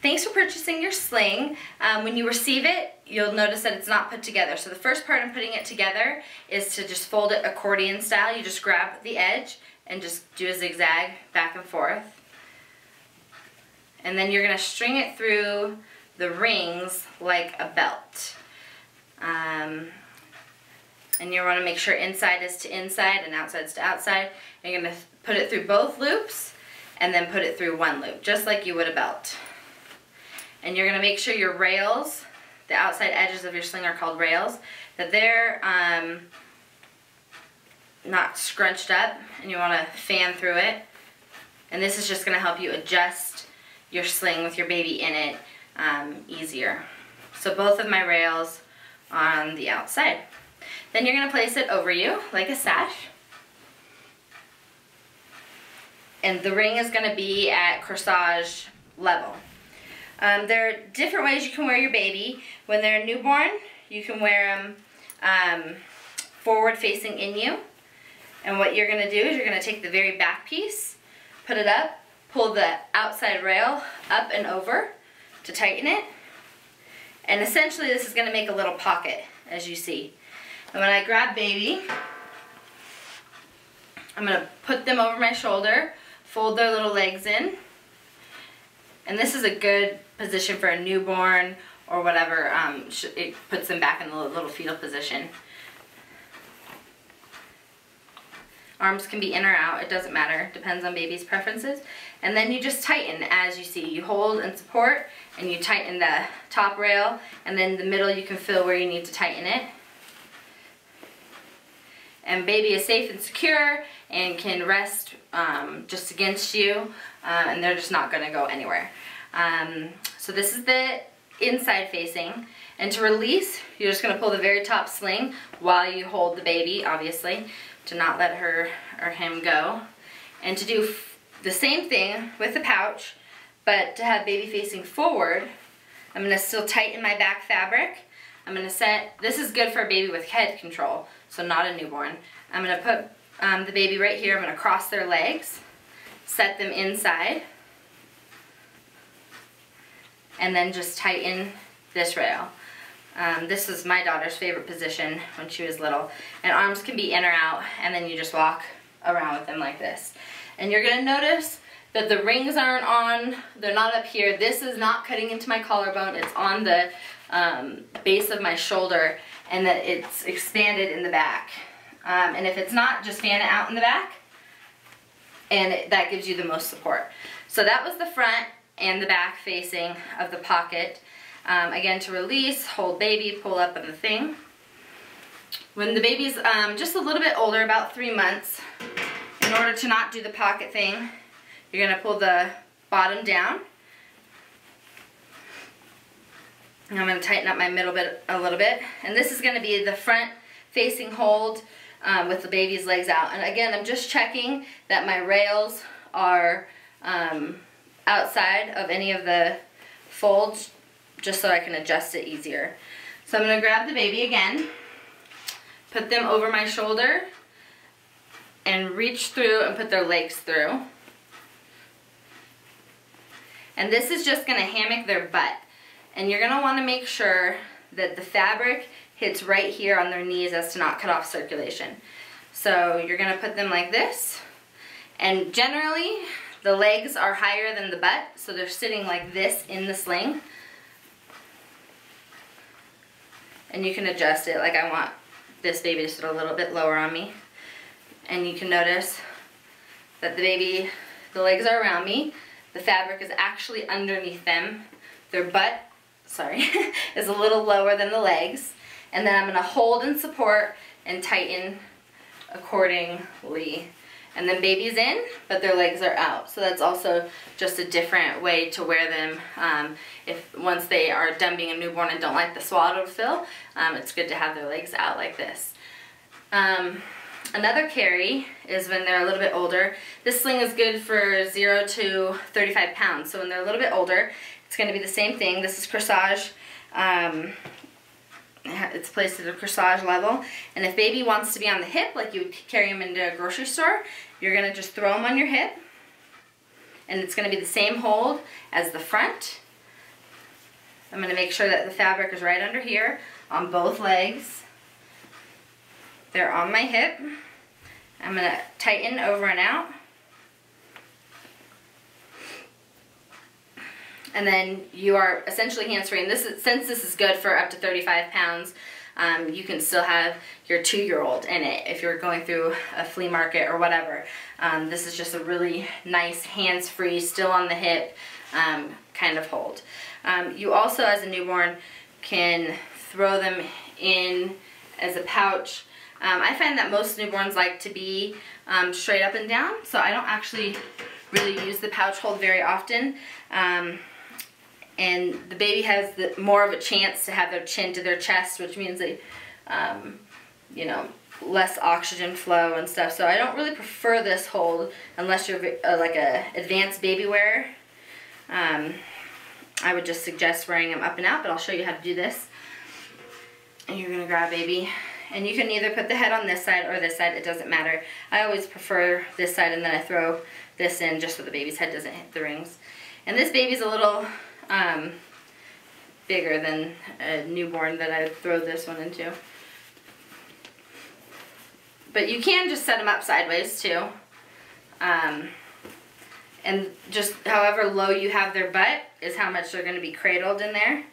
Thanks for purchasing your sling. When you receive it, you'll notice that it's not put together. So the first part in putting it together is to just fold it accordion style. You just grab the edge and just do a zigzag back and forth. And then you're going to string it through the rings like a belt. And you want to make sure inside is to inside and outside is to outside. And you're going to put it through both loops and then put it through one loop, just like you would a belt. And you're going to make sure your rails, the outside edges of your sling are called rails, that they're not scrunched up, and you want to fan through it. And this is just going to help you adjust your sling with your baby in it easier. So both of my rails on the outside. Then you're going to place it over you like a sash. And the ring is going to be at corsage level. There are different ways you can wear your baby. When they're newborn, you can wear them forward facing in you. And what you're going to do is you're going to take the very back piece, put it up, pull the outside rail up and over to tighten it. And essentially this is going to make a little pocket, as you see. And when I grab baby, I'm going to put them over my shoulder, fold their little legs in. And this is a good position for a newborn or whatever. It puts them back in the little fetal position. Arms can be in or out, it doesn't matter, depends on baby's preferences. And then you just tighten as you see. You hold and support and you tighten the top rail, and then the middle you can fill where you need to tighten it. And baby is safe and secure and can rest just against you, and they're just not going to go anywhere. So this is the inside facing, and to release you're just going to pull the very top sling while you hold the baby, obviously, to not let her or him go. And to do the same thing with the pouch, but to have baby facing forward, I'm going to still tighten my back fabric. I'm going to set, this is good for a baby with head control, so not a newborn. I'm going to put the baby right here. I'm going to cross their legs, set them inside, and then just tighten this rail. This is my daughter's favorite position when she was little. And arms can be in or out, and then you just walk around with them like this. And you're going to notice that the rings aren't on, they're not up here. This is not cutting into my collarbone, it's on the base of my shoulder, and that it's expanded in the back. And if it's not, just fan it out in the back, and that gives you the most support. So that was the front and the back facing of the pocket. Again, to release, hold baby, pull up on the thing. When the baby's just a little bit older, about 3 months, in order to not do the pocket thing, you're going to pull the bottom down. And I'm going to tighten up my middle bit a little bit. And this is going to be the front facing hold with the baby's legs out. And again, I'm just checking that my rails are outside of any of the folds, just so I can adjust it easier. So I'm going to grab the baby again, put them over my shoulder, and reach through and put their legs through. And this is just going to hammock their butt. And you're going to want to make sure that the fabric hits right here on their knees as to not cut off circulation. So you're going to put them like this. And generally, the legs are higher than the butt, so they're sitting like this in the sling. And you can adjust it, like I want this baby to sit a little bit lower on me. And you can notice that the legs are around me. The fabric is actually underneath them. Their butt, is a little lower than the legs. And then I'm going to hold and support and tighten accordingly. And then baby's in, but their legs are out. So that's also just a different way to wear them. Once they are done being a newborn and don't like the swaddle fill, it's good to have their legs out like this. Another carry is when they're a little bit older. This sling is good for 0 to 35 pounds. So when they're a little bit older, it's going to be the same thing. This is corsage. It's placed at a corsage level. And if baby wants to be on the hip, like you would carry them into a grocery store, you're going to just throw them on your hip. And it's going to be the same hold as the front. I'm going to make sure that the fabric is right under here on both legs. They're on my hip. I'm going to tighten over and out. And then you are essentially hands-free. And since this is good for up to 35 pounds, you can still have your 2-year-old in it if you're going through a flea market or whatever. This is just a really nice hands-free, still on the hip kind of hold. You also, as a newborn, can throw them in as a pouch. I find that most newborns like to be straight up and down, so I don't actually really use the pouch hold very often. And the baby has more of a chance to have their chin to their chest, which means they, you know, less oxygen flow and stuff. So I don't really prefer this hold unless you're like a advanced baby wearer. I would just suggest wearing them up and out, but I'll show you how to do this. And you're gonna grab baby, and you can either put the head on this side or this side, it doesn't matter. I always prefer this side, and then I throw this in just so the baby's head doesn't hit the rings. And this baby's a little bigger than a newborn that I throw this one into. But you can just set them up sideways too. And just however low you have their butt is how much they're going to be cradled in there.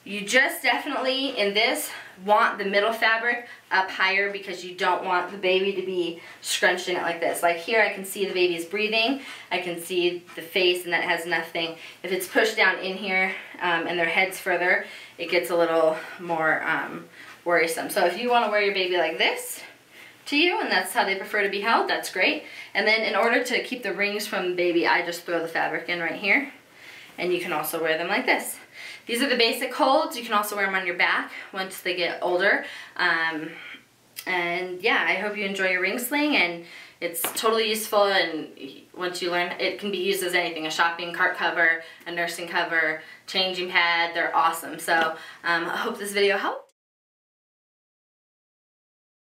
You just definitely, in this, want the middle fabric up higher because you don't want the baby to be scrunched in it like this. Like here I can see the baby's breathing, I can see the face, and that has nothing. If it's pushed down in here and their head's further, it gets a little more worrisome. So if you want to wear your baby like this to you, and that's how they prefer to be held, that's great. And then in order to keep the rings from the baby, I just throw the fabric in right here. And you can also wear them like this. These are the basic holds. You can also wear them on your back once they get older. And yeah, I hope you enjoy your ring sling, and it's totally useful, and once you learn, it can be used as anything, a shopping cart cover, a nursing cover, changing pad, they're awesome. So I hope this video helped.